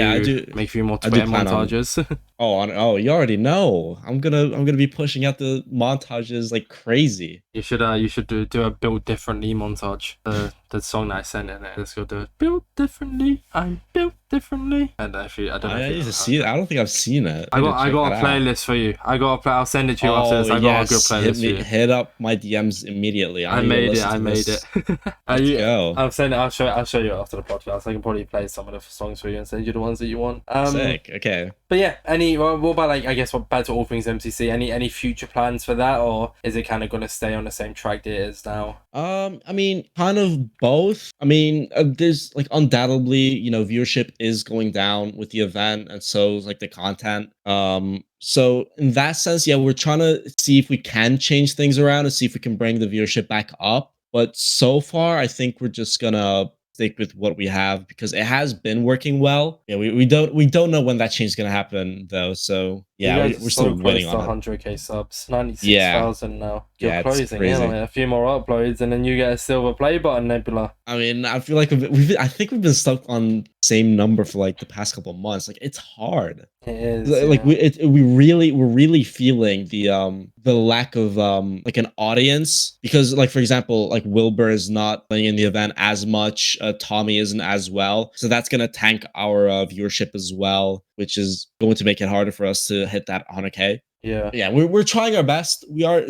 make a few more Twitter montages? Oh, you already know. I'm gonna be pushing out the montages like crazy. You should do a build differently montage. The song that I sent in it. Let's go do it. Build differently. I'm built differently. And I don't know. I need to see it. I don't think I've seen it. I got a playlist for you. I'll send it to you after this. I got a good playlist for you. Hit up my DMs immediately. I made it. Let's go. I'll show you after the podcast. I can probably play some of the songs for you and send you the ones that you want. Sick. Okay. But yeah, what about like, I guess, back to All Things MCC? Any future plans for that, or is it kind of gonna stay on the same track that it is now? I mean, kind of both. I mean, there's like undoubtedly, viewership is going down with the event, and so is like the content. So in that sense, yeah, we're trying to see if we can change things around and see if we can bring the viewership back up. But so far, I think we're just gonna stick with what we have because it has been working well. Yeah, we don't know when that change is gonna happen though. So yeah, we're still waiting on 100k subs, 96,000 now. You're closing in on it. A few more uploads, and then you get a silver play button, Nebular. I mean, I feel like I think we've been stuck on the same number for like the past couple of months. Like it's hard. It is. Like we're really feeling the lack of like an audience because like for example like Wilbur is not playing in the event as much. Tommy isn't as well, so that's gonna tank our viewership as well, which is going to make it harder for us to hit that 100k. Yeah, we're trying our best. We're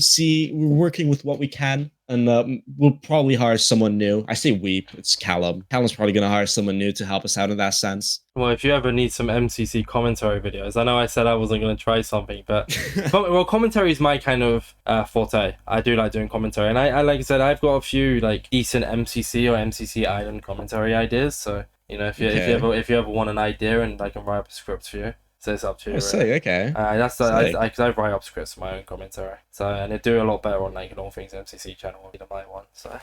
working with what we can, and we'll probably hire someone new. I say it's Callum. Callum's probably gonna hire someone new to help us out in that sense. Well, if you ever need some MCC commentary videos, I know I said I wasn't going to try something, but commentary is my kind of forte. I do like doing commentary, and I like I said, I've got a few like decent MCC or MCC Island commentary ideas. So if you ever want an idea, and I can write up a script for you. So it's up to you. Okay. Because I write up scripts for my own commentary. So and they do a lot better on like an All Things MCC channel than my one. So.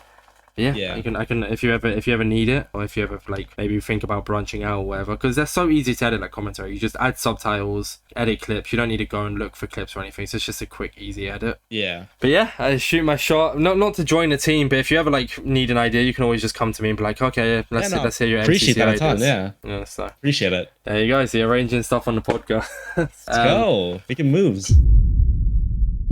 Yeah, I can if you ever need it, or if you ever like maybe think about branching out or whatever, because they're so easy to edit like commentary. You just add subtitles, edit clips. You don't need to go and look for clips or anything. So it's just a quick, easy edit. Yeah. But yeah, I shoot my shot. Not to join the team, but if you ever like need an idea, you can always just come to me and be like, okay, let's hear your appreciate MCC that ideas. a ton, yeah. So appreciate it. There you go. So you're arranging stuff on the podcast. Let's go. Making moves.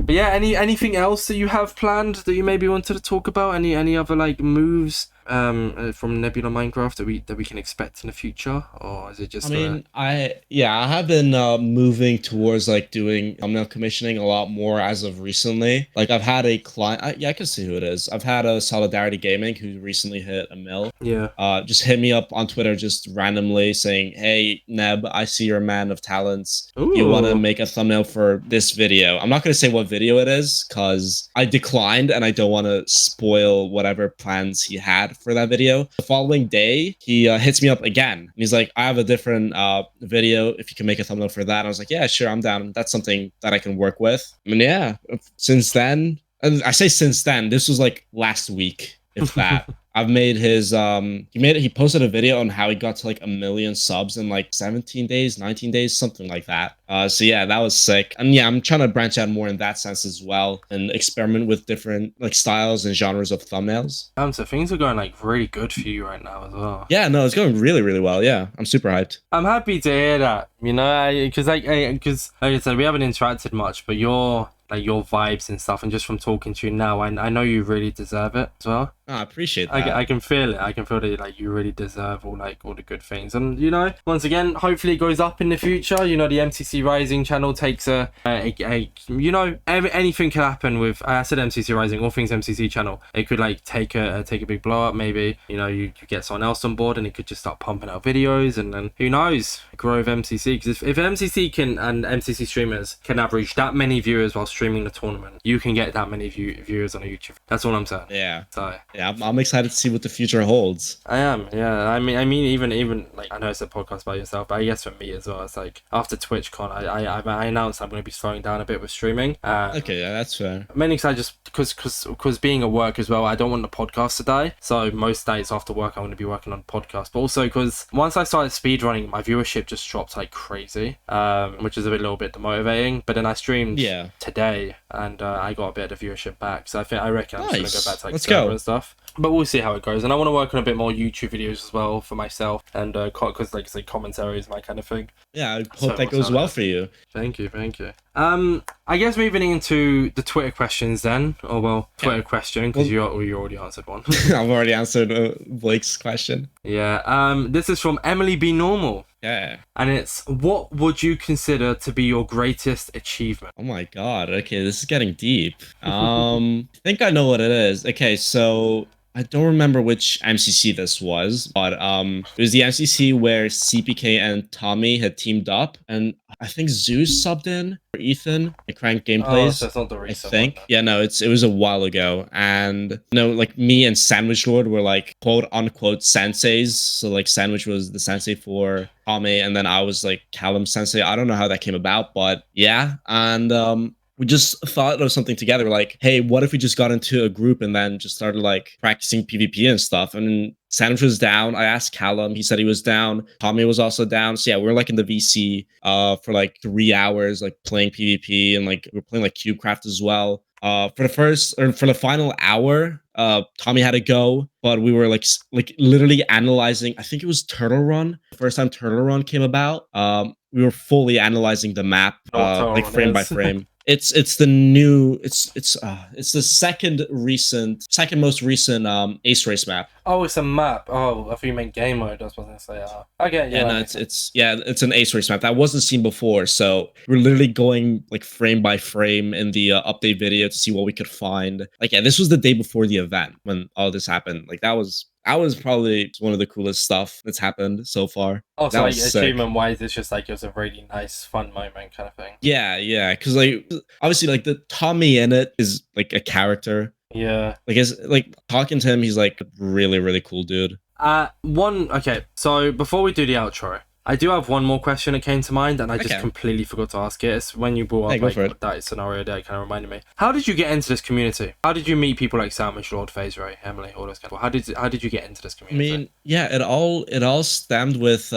But yeah, anything else that you have planned that you maybe wanted to talk about? Any other like moves from Nebular Minecraft that we can expect in the future, or is it just? I have been moving towards like doing thumbnail commissioning a lot more as of recently. Like I've had a client, I can see who it is. I've had a Solidarity Gaming who recently hit a mil. Yeah. Just hit me up on Twitter just randomly saying, "Hey Neb, I see you're a man of talents. Ooh. You want to make a thumbnail for this video?" I'm not gonna say what video it is because I declined and I don't want to spoil whatever plans he had for that video. The following day, he hits me up again. And he's like, I have a different video. If you can make a thumbnail for that. And I was like, yeah, sure, I'm down. That's something that I can work with. I mean, yeah, since then, and I say since then, this was like last week, if that. I've made his he posted a video on how he got to like 1 million subs in like 17 days, 19 days, something like that. So yeah, that was sick. And yeah, I'm trying to branch out more in that sense as well and experiment with different like styles and genres of thumbnails. So things are going like really good for you right now as well. Yeah, no, it's going really, really well. Yeah, I'm super hyped. I'm happy to hear that, because like I said, we haven't interacted much, but your vibes and stuff, and just from talking to you now, I know you really deserve it as well. I appreciate that. I can feel it. I can feel that like you really deserve all the good things. And once again, hopefully it goes up in the future. The MCC Rising channel takes anything can happen with. I said MCC Rising, All Things MCC channel. It could like take a big blow up. Maybe you get someone else on board, and it could just start pumping out videos, and then who knows, grow with MCC. Because if MCC and MCC streamers can average that many viewers while streaming the tournament, you can get that many viewers on a YouTube. That's all I'm saying. Yeah. So. Yeah, I'm excited to see what the future holds. I am, yeah. I mean, even like I know it's a podcast by yourself, but I guess for me as well, it's like after TwitchCon, I announced I'm going to be slowing down a bit with streaming. Okay, yeah, that's fair. Mainly because I just because being at work as well, I don't want the podcast to die. So most days after work, I'm going to be working on podcast. But also because once I started speedrunning, my viewership just dropped like crazy, which is a little bit demotivating. But then I streamed today, and I got a bit of the viewership back. So I reckon I'm just going to go back to like server and stuff. But we'll see how it goes. And I want to work on a bit more YouTube videos as well for myself, and because like I say, commentary is my kind of thing. Yeah, I hope that goes well for you. Thank you. I guess moving into the Twitter questions then, Twitter question, because you already answered one. I've already answered Blake's question. Yeah. This is from Emily B. Normal. Yeah. And it's, what would you consider to be your greatest achievement? Oh my god. Okay, this is getting deep. I think I know what it is. Okay, so I don't remember which MCC this was, but it was the MCC where CPK and Tommy had teamed up, and I think Zeus subbed in for Ethan and Crank Gameplays. Oh, so it's not the recent I think. one, Yeah, no, it was a while ago, and like me and Sandwich Lord were like quote unquote senseis. So like Sandwich was the sensei for Tommy, and then I was like Callum sensei. I don't know how that came about, but yeah, and we just thought of something together, like, hey, what if we just got into a group and then just started like practicing PvP and stuff? And Sandwich was down. I asked Callum, he said he was down. Tommy was also down. So yeah, we were like in the VC for like 3 hours, like playing PvP, and like we're playing like CubeCraft as well. For the final hour, Tommy had to go, but we were like literally analyzing. I think it was Turtle Run. The first time Turtle Run came about, we were fully analyzing the map, like frame by frame. It's the second most recent Ace Race map. Oh, it's a map. Oh, I thought you meant game mode. That's what I was gonna say. Okay, yeah. Yeah, no, it's an Ace Race map that wasn't seen before. So we're literally going like frame by frame in the update video to see what we could find. Like, yeah, this was the day before the event when all this happened. Like that was probably one of the coolest stuff that's happened so far. Oh, so like achievement wise, it's just like it was a really nice, fun moment kind of thing. Yeah, because like obviously like the Tommy in it is like a character. Yeah. Like it's like talking to him, he's like really, really cool dude. Okay, so before we do the outro, I do have one more question that came to mind, and I just completely forgot to ask it. It's when you brought up like that scenario there, it kind of reminded me. How did you get into this community? How did you meet people like Sandwich Lord, FaZe Ray, Emily, all those kind of people? How did you get into this community? I mean, yeah, it all stemmed with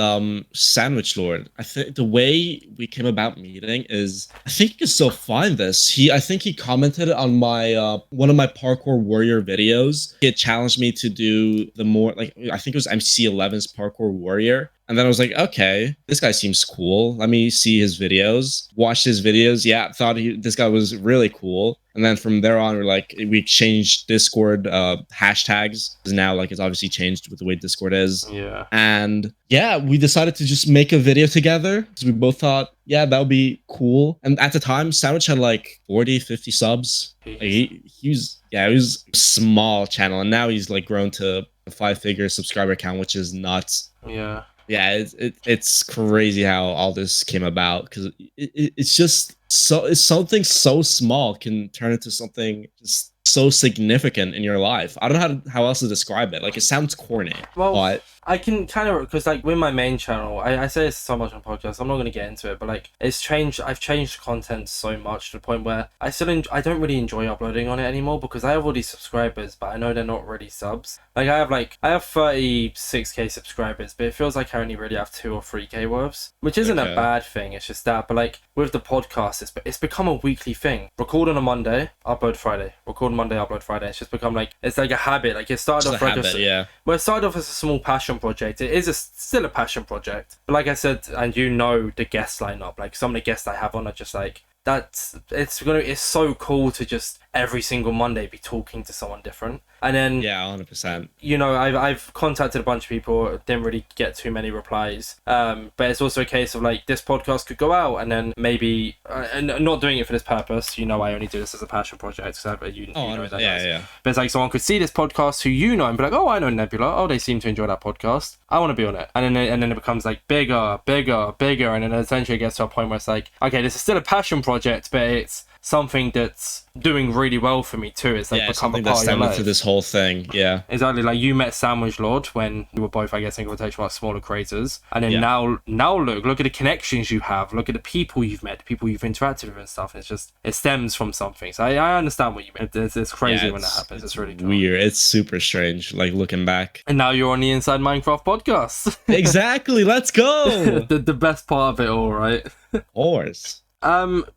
Sandwich Lord. I think the way we came about meeting is, I think you can still find this. I think he commented on my one of my Parkour Warrior videos. He had challenged me to do the more like, I think it was MC11's Parkour Warrior. And then I was like, okay, this guy seems cool. Let me see his videos. Watched his videos. Yeah, thought this guy was really cool. And then from there on, we exchanged Discord hashtags. Because now, like, it's obviously changed with the way Discord is. Yeah. And yeah, we decided to just make a video together. Because we both thought, yeah, that would be cool. And at the time, Sandwich had like 40, 50 subs. Like, he was a small channel. And now he's like grown to a 5-figure subscriber count, which is nuts. Yeah. Yeah, it's crazy how all this came about, because it's just it's something so small can turn into something just so significant in your life. I don't know how else to describe it. Like, it sounds corny, but I can kind of, because like with my main channel, I say this so much on podcasts, I'm not going to get into it, but like I've changed content so much to the point where I don't really enjoy uploading on it anymore, because I have all these subscribers, but I know they're not really subs. Like I have 36k subscribers, but it feels like I only really have 2 or 3k worths, which isn't a bad thing. It's just that, but like with the podcast, it's become a weekly thing. Record on a Monday, upload Friday. Record on Monday, upload Friday. It's just become like, it's like a habit. Like it started off like it started off as a small passion project. It is still a passion project, but like I said, and you know the guest lineup, like some of the guests I have on are just like, it's so cool to just every single Monday be talking to someone different. And then 100%. You know, I've contacted a bunch of people, didn't really get too many replies. But it's also a case of like, this podcast could go out, and then maybe and not doing it for this purpose. You know, I only do this as a passion project. So you know that. Yeah. But it's like someone could see this podcast who you know and be like, oh, I know Nebular. Oh, they seem to enjoy that podcast. I want to be on it. And then it becomes like bigger, and then essentially it gets to a point where it's like, okay, this is still a passion project, but it's something that's doing really well for me too. It's like become a something part that's of your stemming life. through this whole thing. Yeah. Exactly, like you met Sandwich Lord when you were both, I guess, in quotation marks, smaller creators, and then Yeah. now look at the connections you have, look at the people you've met, the people you've interacted with and stuff. It's just, it stems from something. So I understand what you mean. It's crazy when that happens. It's really cool. Weird. It's super strange. Like looking back. And now you're on the Inside Minecraft podcast. Exactly. Let's go. the best part of it all, right? Of course.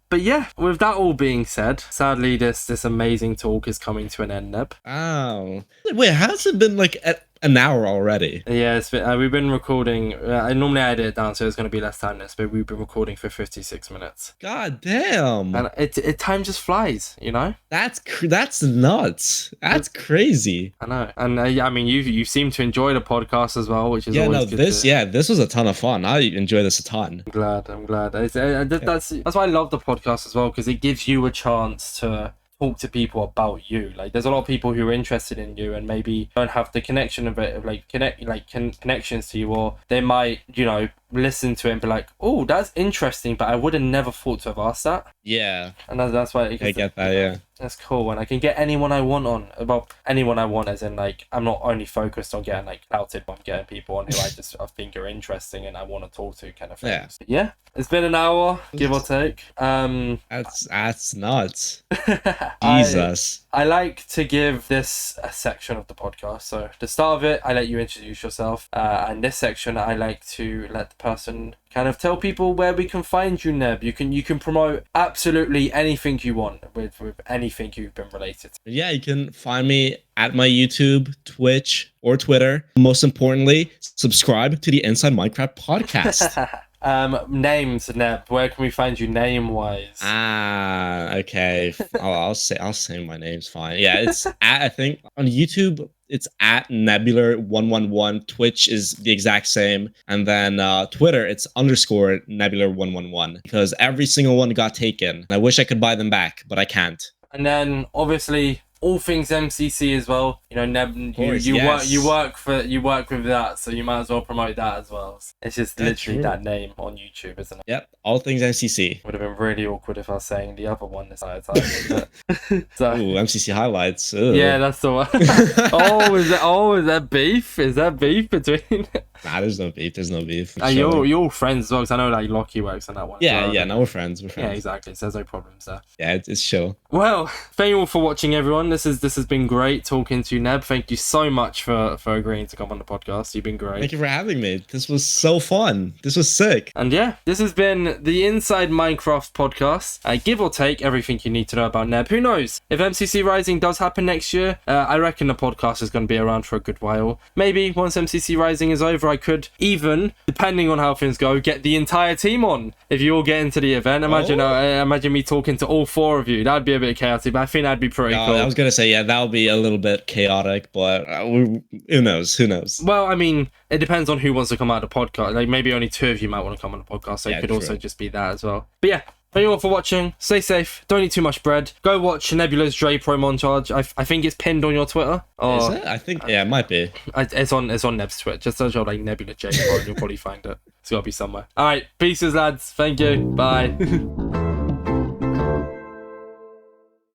But yeah, with that all being said, sadly this amazing talk is coming to an end, Neb. Oh. Wait, has it been like an hour already? Yeah, it's been, we've been recording. I normally edit it down, so it's going to be less time this, but we've been recording for 56 minutes. God damn. And it time just flies, you know. That's nuts. That's crazy. I know, and I mean, you seem to enjoy the podcast as well, which is always good this was a ton of fun. I enjoy this a ton. I'm glad. That's why I love the podcast as well, because it gives you a chance to talk to people about you. Like, there's a lot of people who are interested in you and maybe don't have the connection of it, like connections to you, or they might, you know, listen to it and be like, oh, that's interesting, but I would have never thought to have asked that. Yeah. And that's why I get that. Yeah. That's cool, and I can get anyone I want on. Well, anyone I want, as in, like, I'm not only focused on getting, like, clouted, but I'm getting people on who I think are interesting and I want to talk to, kind of thing. Yeah. Yeah, it's been an hour, give or take. That's nuts. Jesus. I like to give this a section of the podcast. So the start of it, I let you introduce yourself, and this section, I like to let the person kind of tell people where we can find you, Neb. You can promote absolutely anything you want with anything you've been related to. Yeah, you can find me at my YouTube, Twitch, or Twitter. Most importantly, subscribe to the Inside Minecraft podcast. Names, Neb. Where can we find you name-wise? Okay. I'll say my name's fine. Yeah, it's I think on YouTube it's at Nebular111. Twitch is the exact same, and then Twitter it's _ Nebular111 because every single one got taken. I wish I could buy them back, but I can't. And then obviously AllThingsMCC as well. You know, Neb, you work with that, so you might as well promote that as well. It's just literally that name on YouTube, isn't it? Yep, AllThingsMCC. Would have been really awkward if I was saying the other one this entire time. So, ooh, MCC highlights. Ugh. Yeah, that's the one. Is that beef? Is that beef between? Nah, there's no beef. There's no beef. You're all friends as well, because I know like Lockie works on that one. Yeah, yeah. No, we're friends. Yeah, exactly. So there's no problems there. Yeah, it's chill. Well, thank you all for watching, everyone. This has been great talking to you, Neb. Thank you so much for agreeing to come on the podcast. You've been great. Thank you for having me. This was so fun. This was sick. And yeah, this has been the Inside Minecraft podcast. Give or take everything you need to know about Neb. Who knows? If MCC Rising does happen next year, I reckon the podcast is going to be around for a good while. Maybe once MCC Rising is over, I could even, depending on how things go, get the entire team on. If you all get into the event, imagine me talking to all 4 of you. That'd be a bit chaotic, but I think that'd be pretty cool. I was gonna say, yeah, that'll be a little bit chaotic, but who knows? Who knows? Well, I mean, it depends on who wants to come out of the podcast. Like, maybe only 2 of you might want to come on the podcast, so it could also just be that as well. But yeah, thank you all for watching. Stay safe. Don't eat too much bread. Go watch Nebula's JPRO montage. I think it's pinned on your Twitter. Is it? I think, yeah, it might be. It's on Neb's Twitter. Just search out like Nebula JPRO and you'll probably find it. It's got to be somewhere. All right, pieces, lads. Thank you. Bye.